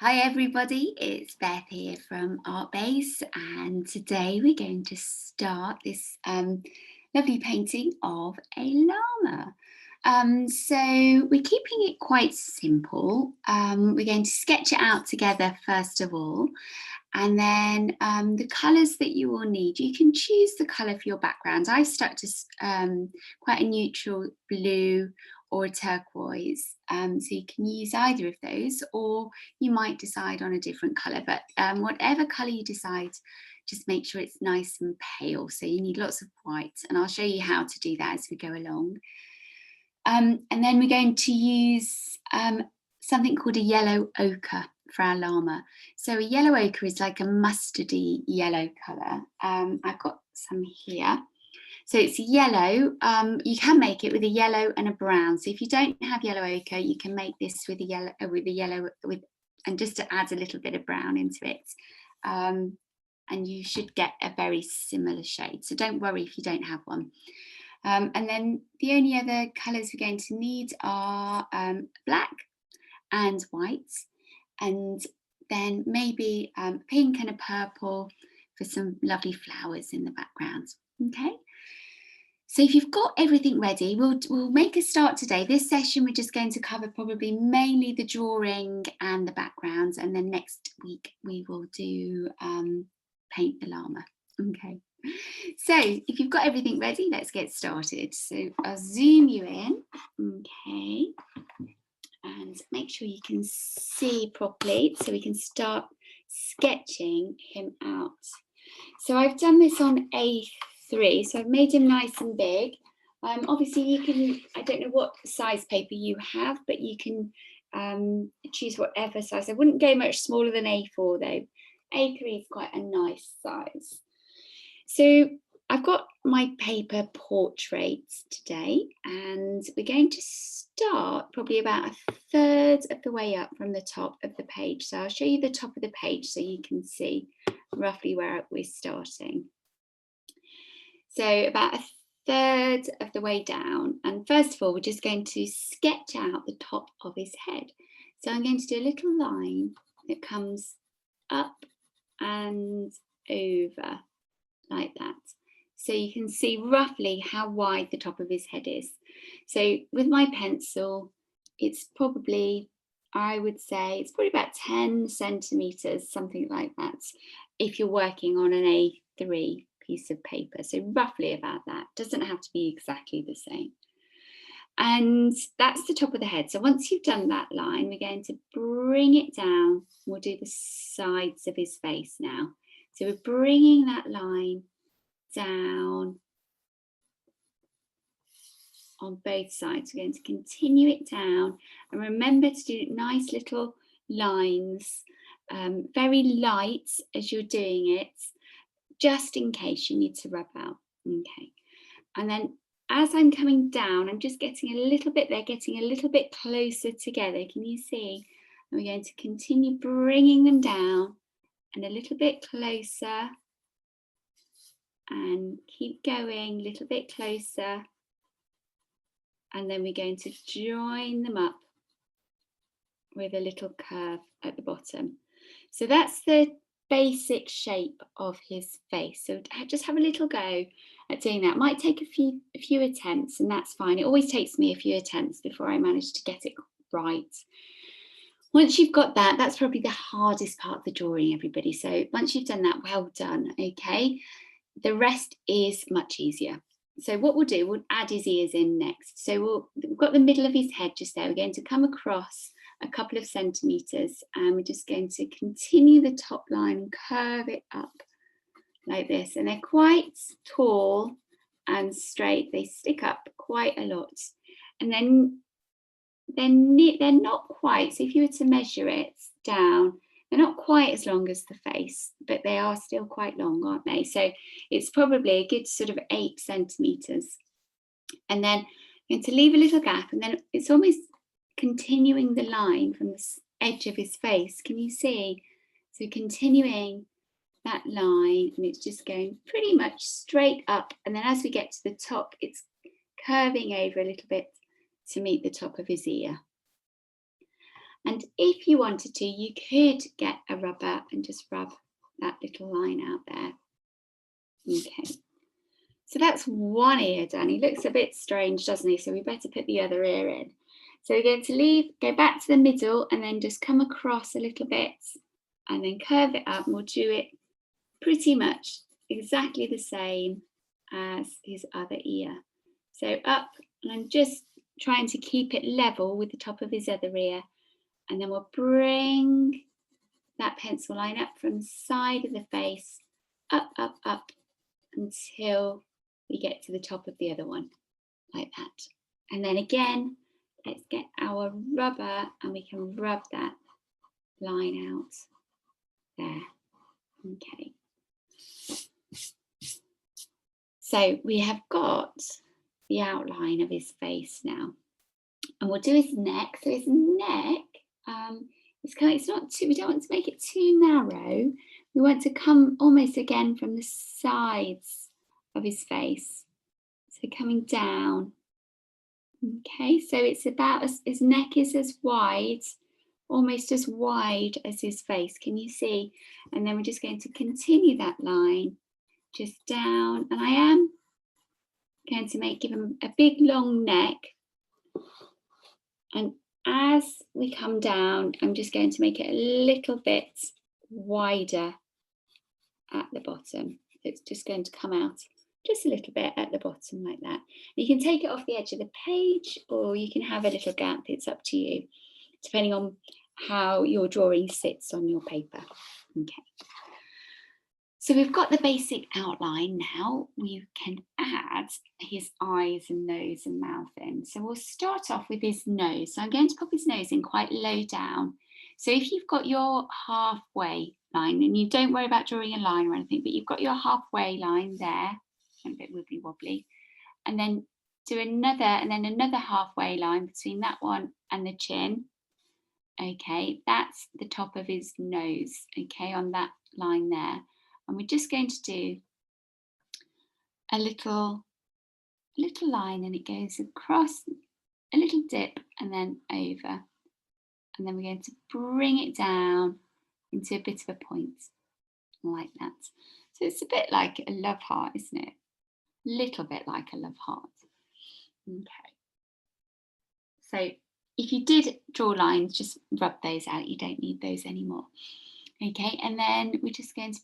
Hi everybody, it's Beth here from Art Base, and today we're going to start this lovely painting of a llama. So we're keeping it quite simple. We're going to sketch it out together first of all, and then the colours that you will need, you can choose the colour for your background. I stuck to quite a neutral blue or a turquoise, so you can use either of those, or you might decide on a different colour, but whatever colour you decide, just make sure it's nice and pale. So you need lots of white, and I'll show you how to do that as we go along. And then we're going to use something called a yellow ochre for our llama. So a yellow ochre is like a mustardy yellow colour. I've got some here. So it's yellow. You can make it with a yellow and a brown. So if you don't have yellow ochre, you can make this with a yellow, and just to add a little bit of brown into it. And you should get a very similar shade. So don't worry if you don't have one. And then the only other colours we're going to need are black and white, and then maybe pink and a purple for some lovely flowers in the background. Okay. So if you've got everything ready, we'll make a start today. This session we're just going to cover probably mainly the drawing and the backgrounds, and then next week we will do paint the llama. Okay. So if you've got everything ready, let's get started. So I'll zoom you in, okay, and make sure you can see properly so we can start sketching him out. So I've done this on A3, so I've made him nice and big. Obviously you can, I don't know what size paper you have, but you can choose whatever size. I wouldn't go much smaller than A4 though. A3 is quite a nice size. So I've got my paper portraits today, and we're going to start probably about a third of the way up from the top of the page. So I'll show you the top of the page so you can see roughly where we're starting. So about a third of the way down, and first of all we're just going to sketch out the top of his head. So I'm going to do a little line that comes up and over like that, so you can see roughly how wide the top of his head is. So with my pencil, it's probably, I would say it's probably about 10 centimeters, something like that, if you're working on an A3 piece of paper. So roughly about that. Doesn't have to be exactly the same. And that's the top of the head. So once you've done that line, we're going to bring it down. We'll do the sides of his face now. So we're bringing that line down on both sides. We're going to continue it down, and remember to do nice little lines, very light as you're doing it, just in case you need to rub out. Okay, and then as I'm coming down, I'm just getting a little bit, they're getting a little bit closer together. Can you see? And we're going to continue bringing them down and a little bit closer, and keep going a little bit closer, and then we're going to join them up with a little curve at the bottom. So that's the basic shape of his face. So just have a little go at doing that. It might take a few attempts, and that's fine. It always takes me a few attempts before I manage to get it right. Once you've got that, that's probably the hardest part of the drawing, everybody. So once you've done that, well done, okay? The rest is much easier. So what we'll do, we'll add his ears in next. So we've got the middle of his head just there. We're going to come across a couple of centimetres, and we're just going to continue the top line and curve it up like this. And they're quite tall and straight. They stick up quite a lot. And then they're not quite, so if you were to measure it down, they're not quite as long as the face, but they are still quite long, aren't they? So it's probably a good sort of 8 centimetres. And then you're going to leave a little gap, and then it's almost continuing the line from the edge of his face. Can you see? So continuing that line, and it's just going pretty much straight up. And then as we get to the top, it's curving over a little bit to meet the top of his ear. And if you wanted to, you could get a rubber and just rub that little line out there. Okay, so that's one ear done. He looks a bit strange, doesn't he? So we better put the other ear in. So we're going to go back to the middle and then just come across a little bit and then curve it up, and we'll do it pretty much exactly the same as his other ear. So up, and I'm just trying to keep it level with the top of his other ear, and then we'll bring that pencil line up from the side of the face, up, up, up, until we get to the top of the other one, like that. And then again, let's get our rubber and we can rub that line out there. Okay. So we have got the outline of his face now. And we'll do his neck. So his neck, it's not too, we don't want to make it too narrow. We want to come almost again from the sides of his face. So coming down. Okay, so it's about, his neck is as wide, almost as wide as his face. Can you see? And then we're just going to continue that line just down. And I am going to give him a big long neck. And as we come down, I'm just going to make it a little bit wider at the bottom. It's just going to come out just a little bit at the bottom like that. You can take it off the edge of the page, or you can have a little gap. It's up to you, depending on how your drawing sits on your paper. Okay. So we've got the basic outline now. We can add his eyes and nose and mouth in. So we'll start off with his nose. So I'm going to pop his nose in quite low down. So if you've got your halfway line, and you don't worry about drawing a line or anything, but you've got your halfway line there, a bit wibbly wobbly, and then do another, and then another halfway line between that one and the chin. Okay, that's the top of his nose, okay, on that line there. And we're just going to do a little line, and it goes across, a little dip and then over. And then we're going to bring it down into a bit of a point like that. So it's a bit like a love heart, isn't it? A little bit like a love heart. Okay. So if you did draw lines, just rub those out. You don't need those anymore. Okay, and then we're just going to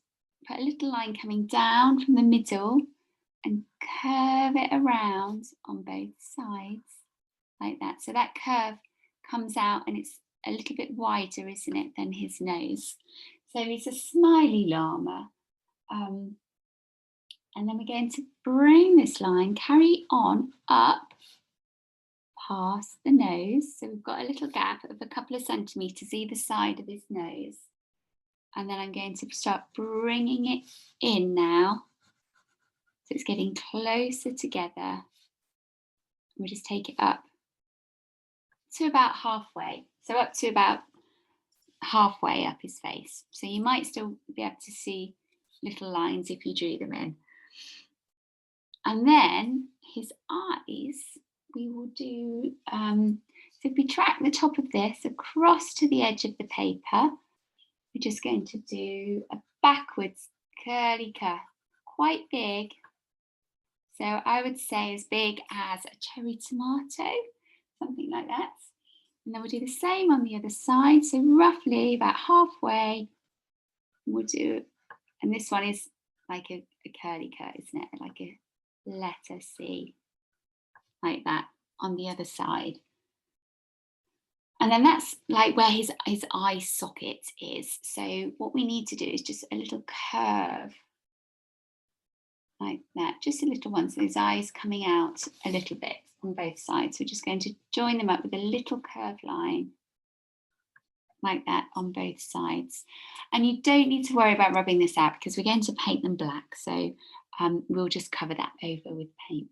put a little line coming down from the middle and curve it around on both sides like that. So that curve comes out and it's a little bit wider, isn't it, than his nose. So he's a smiley llama. And then we're going to bring this line, carry on up past the nose. So we've got a little gap of a couple of centimetres either side of his nose. And then I'm going to start bringing it in now. So it's getting closer together. We'll just take it up to about halfway. So up to about halfway up his face. So you might still be able to see little lines if you drew them in. And then his eyes, we will do, so if we track the top of this across to the edge of the paper, we're just going to do a backwards curly curve, quite big. So I would say as big as a cherry tomato, something like that. And then we'll do the same on the other side. So roughly about halfway, we'll do, and this one is like a curly curve, isn't it? Like a letter C, like that on the other side. And then that's like where his eye socket is. So what we need to do is just a little curve like that, just a little one. So his eyes coming out a little bit on both sides. We're just going to join them up with a little curved line like that on both sides. And you don't need to worry about rubbing this out because we're going to paint them black. So we'll just cover that over with paint.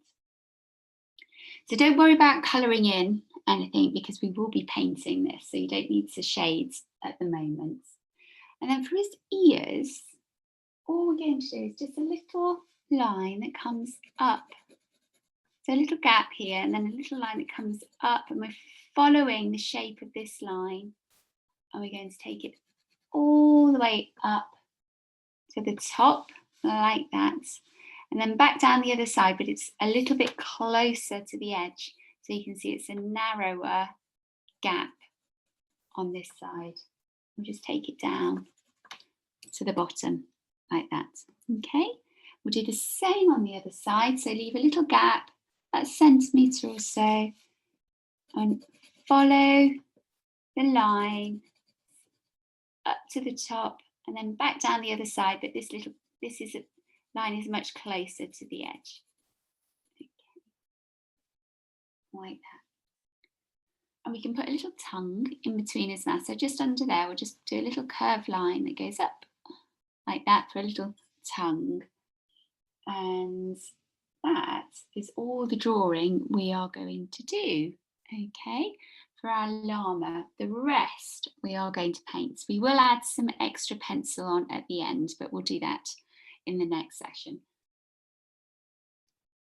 So don't worry about colouring in anything because we will be painting this. So you don't need to shade at the moment. And then for his ears, all we're going to do is just a little line that comes up. So a little gap here and then a little line that comes up, and we're following the shape of this line and we're going to take it all the way up to the top like that, and then back down the other side, but it's a little bit closer to the edge, so you can see it's a narrower gap on this side. We'll just take it down to the bottom like that. Okay, we'll do the same on the other side, so leave a little gap, about a centimetre or so, and follow the line up to the top and then back down the other side, but this line is much closer to the edge. Okay. Like that. And we can put a little tongue in between as well. So just under there, we'll just do a little curved line that goes up like that for a little tongue. And that is all the drawing we are going to do, okay, for our llama. The rest we are going to paint. We will add some extra pencil on at the end, but we'll do that in the next session.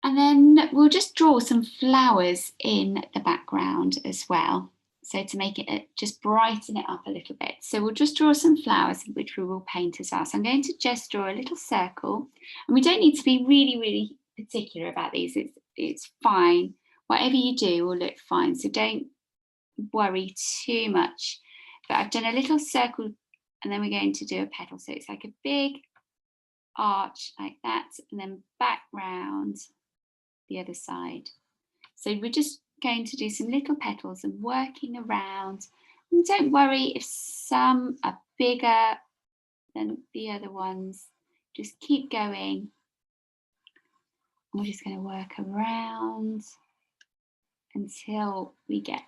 And then we'll just draw some flowers in the background as well. So to make it, just brighten it up a little bit. So we'll just draw some flowers, which we will paint as well. So I'm going to just draw a little circle, and we don't need to be really, really particular about these. It's fine. Whatever you do will look fine. So don't worry too much. But I've done a little circle, and then we're going to do a petal. So it's like a big arch like that, and then back round the other side. So we're just going to do some little petals and working around, and don't worry if some are bigger than the other ones, just keep going. We're just going to work around until we get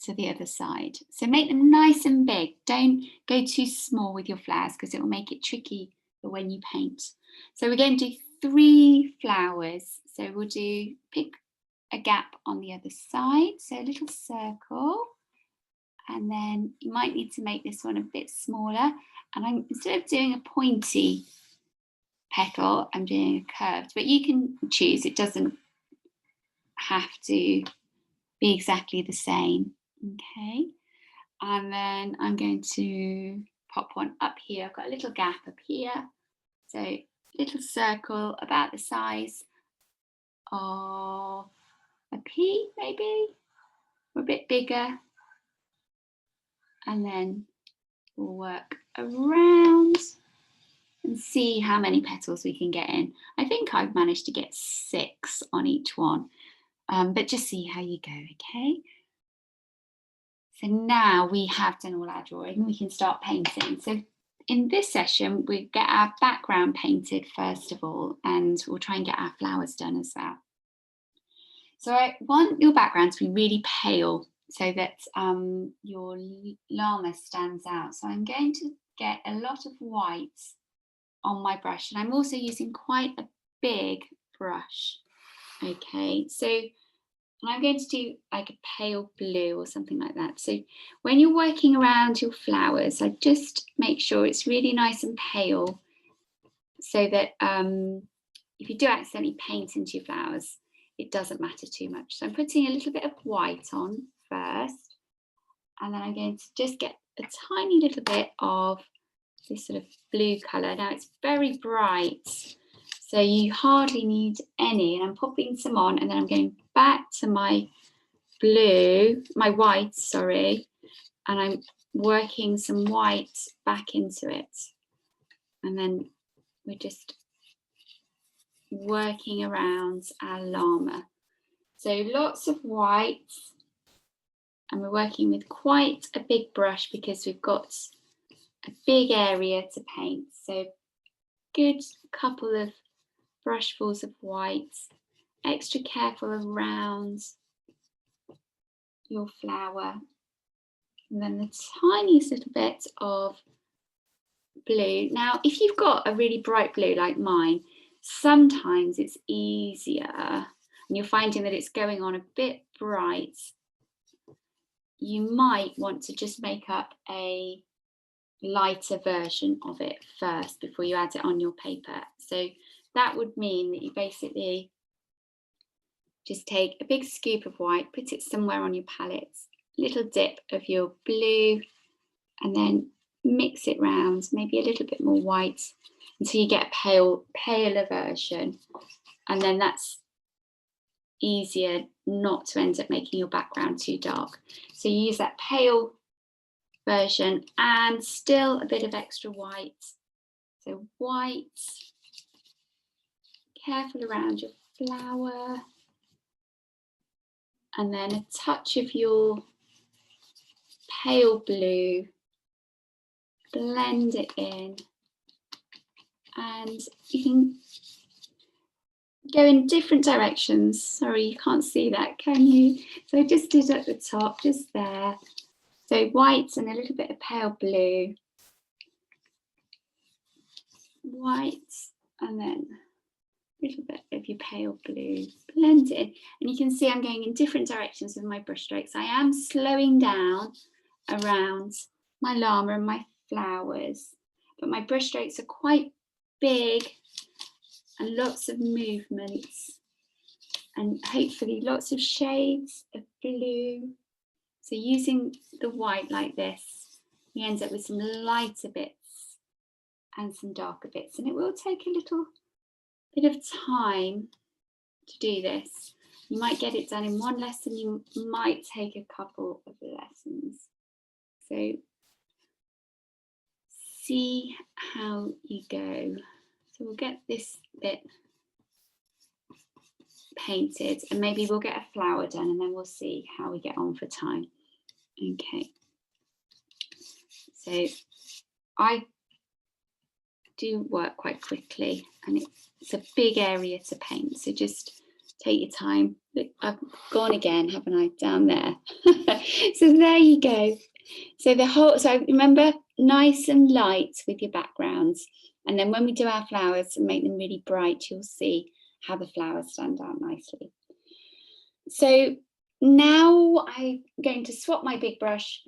to the other side. So make them nice and big, don't go too small with your flowers because it will make it tricky for when you paint. So we're going to do 3 flowers. So we'll pick a gap on the other side, so a little circle, and then you might need to make this one a bit smaller, and instead of doing a pointy petal, I'm doing a curved, but you can choose, it doesn't have to be exactly the same. Okay, and then I'm going to pop one up here. I've got a little gap up here, so little circle about the size of a pea maybe, or a bit bigger, and then we'll work around and see how many petals we can get in. I think I've managed to get 6 on each one, but just see how you go, okay? So now we have done all our drawing, we can start painting. So in this session, we get our background painted first of all, and we'll try and get our flowers done as well. So I want your background to be really pale so that your llama stands out. So I'm going to get a lot of white on my brush, and I'm also using quite a big brush. Okay, so I'm going to do like a pale blue or something like that. So when you're working around your flowers, I just make sure it's really nice and pale so that if you do accidentally paint into your flowers, it doesn't matter too much. So I'm putting a little bit of white on first, and then I'm going to just get a tiny little bit of this sort of blue colour. Now it's very bright, so you hardly need any, and I'm popping some on, and then I'm going back to my white, sorry, and I'm working some white back into it, and then we're just working around our llama. So lots of white, and we're working with quite a big brush because we've got a big area to paint. So good couple of brushfuls of white, extra careful around your flower, and then the tiniest little bit of blue. Now if you've got a really bright blue like mine, sometimes it's easier, and you're finding that it's going on a bit bright, you might want to just make up a lighter version of it first before you add it on your paper. So that would mean that you basically just take a big scoop of white, put it somewhere on your palette, little dip of your blue and then mix it round, maybe a little bit more white until you get a paler version. And then that's easier not to end up making your background too dark. So you use that pale version and still a bit of extra white. So white, careful around your flower, and then a touch of your pale blue, blend it in, and you can go in different directions. Sorry, you can't see that, can you? So I just did at the top, just there. So white and a little bit of pale blue, white, and then a little bit of your pale blue, blend it in. And you can see I'm going in different directions with my brush strokes. I am slowing down around my llama and my flowers, but my brush strokes are quite big and lots of movements and hopefully lots of shades of blue. So using the white like this, we end up with some lighter bits and some darker bits, and it will take a little bit of time to do this. You might get it done in one lesson, you might take a couple of lessons. So see how you go. So we'll get this bit painted and maybe we'll get a flower done and then we'll see how we get on for time. Okay. So I do work quite quickly and it's a big area to paint. So just take your time. Look, I've gone again, haven't I, down there? So there you go. So remember, nice and light with your backgrounds. And then when we do our flowers and make them really bright, you'll see how the flowers stand out nicely. So now I'm going to swap my big brush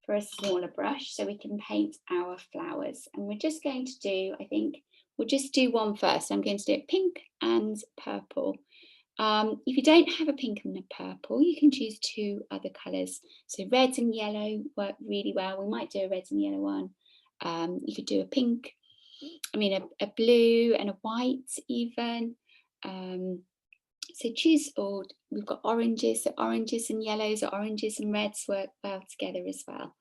for a smaller brush so we can paint our flowers. And we're just going to do, I think, we'll just do one first. I'm going to do it pink and purple. If you don't have a pink and a purple, you can choose two other colours. So red and yellow work really well. We might do a red and yellow one. You could do a pink, a blue and a white even. So choose all. We've got oranges, so oranges and yellows or oranges and reds work well together as well.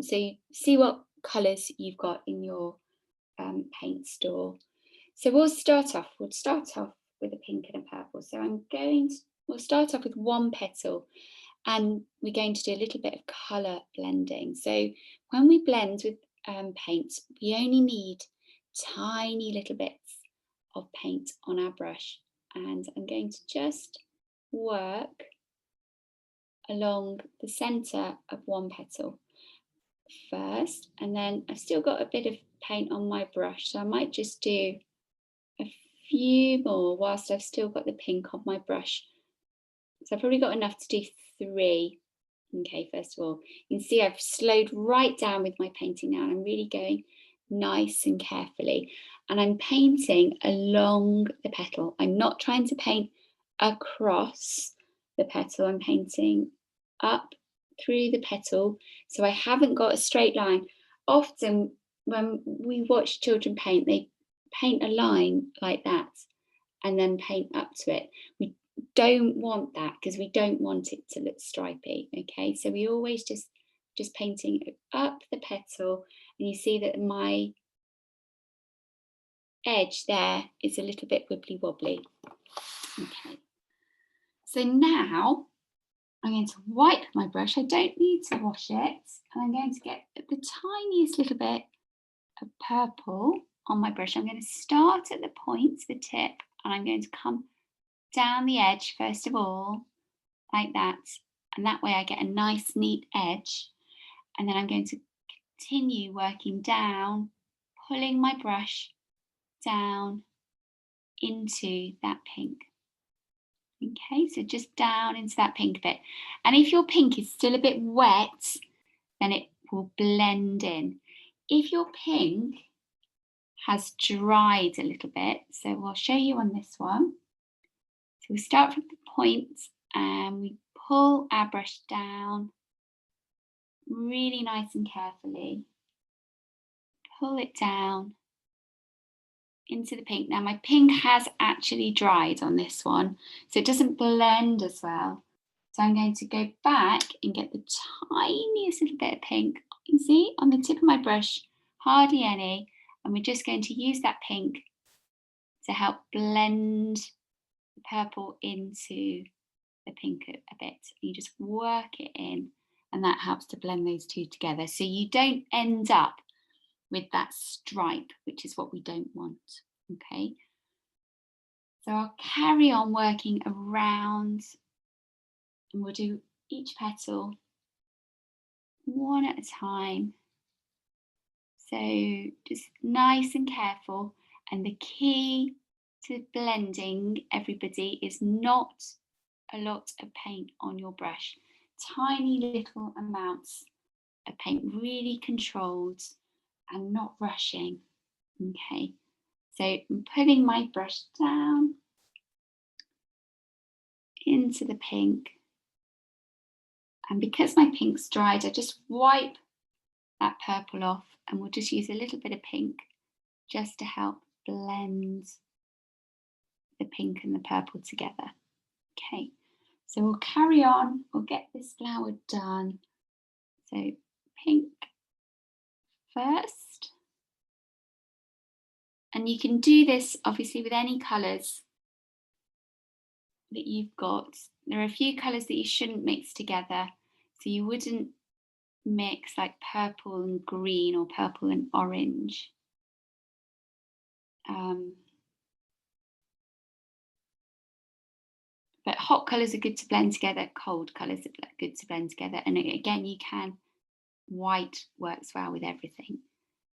So you see what colours you've got in your paint store. So we'll start off with a pink and a purple. So we'll start off with one petal and we're going to do a little bit of colour blending. So when we blend with paint, we only need tiny little bits of paint on our brush. And I'm going to just work along the centre of one petal first, and then I've still got a bit of paint on my brush, so I might just do a few more whilst I've still got the pink on my brush. So I've probably got enough to do 3. Okay, first of all, you can see I've slowed right down with my painting now, and I'm really going nice and carefully, and I'm painting along the petal. I'm not trying to paint across the petal, I'm painting up through the petal, so I haven't got a straight line. Often when we watch children paint, they paint a line like that and then paint up to it. We don't want that because we don't want it to look stripy. Okay, so we always just painting up the petal, and you see that my edge there is a little bit wibbly wobbly. Okay, so now I'm going to wipe my brush. I don't need to wash it, and I'm going to get the tiniest little bit of purple on my brush. I'm going to start at the point, the tip, and I'm going to come down the edge first of all, like that, and that way I get a nice neat edge. And then I'm going to continue working down, pulling my brush down into that pink. Okay, so just down into that pink bit. And if your pink is still a bit wet, then it will blend in. If your pink has dried a little bit, so I'll show you on this one. So we start from the point and we pull our brush down really nice and carefully pull it down into the pink. Now my pink has actually dried on this one, so it doesn't blend as well. So I'm going to go back and get the tiniest little bit of pink. You can see on the tip of my brush, hardly any. And we're just going to use that pink to help blend the purple into the pink a bit. You just work it in, and that helps to blend those two together. So you don't end up with that stripe, which is what we don't want. Okay. So I'll carry on working around, and we'll do each petal one at a time. So just nice and careful. And the key to blending, everybody, is not a lot of paint on your brush. Tiny little amounts of paint, really controlled and not rushing. Okay, so I'm putting my brush down into the pink. And because my pink's dried, I just wipe that purple off, and we'll just use a little bit of pink just to help blend the pink and the purple together. Okay, so we'll carry on, we'll get this flower done. So pink first. And you can do this obviously with any colours that you've got. There are a few colours that you shouldn't mix together. So you wouldn't mix like purple and green or purple and orange. But hot colours are good to blend together, cold colours are good to blend together. And again, you can, white works well with everything.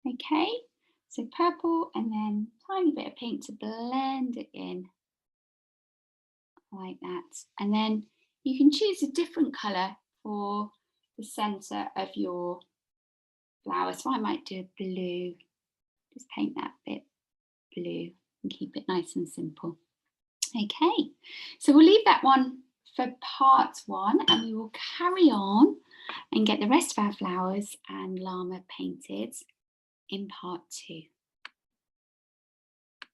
Okay, so purple and then tiny bit of pink to blend it in like that. And then you can choose a different colour for the centre of your flower. So I might do a blue, just paint that bit blue and keep it nice and simple. Okay, so we'll leave that one for part one, and we will carry on and get the rest of our flowers and llama painted in part two.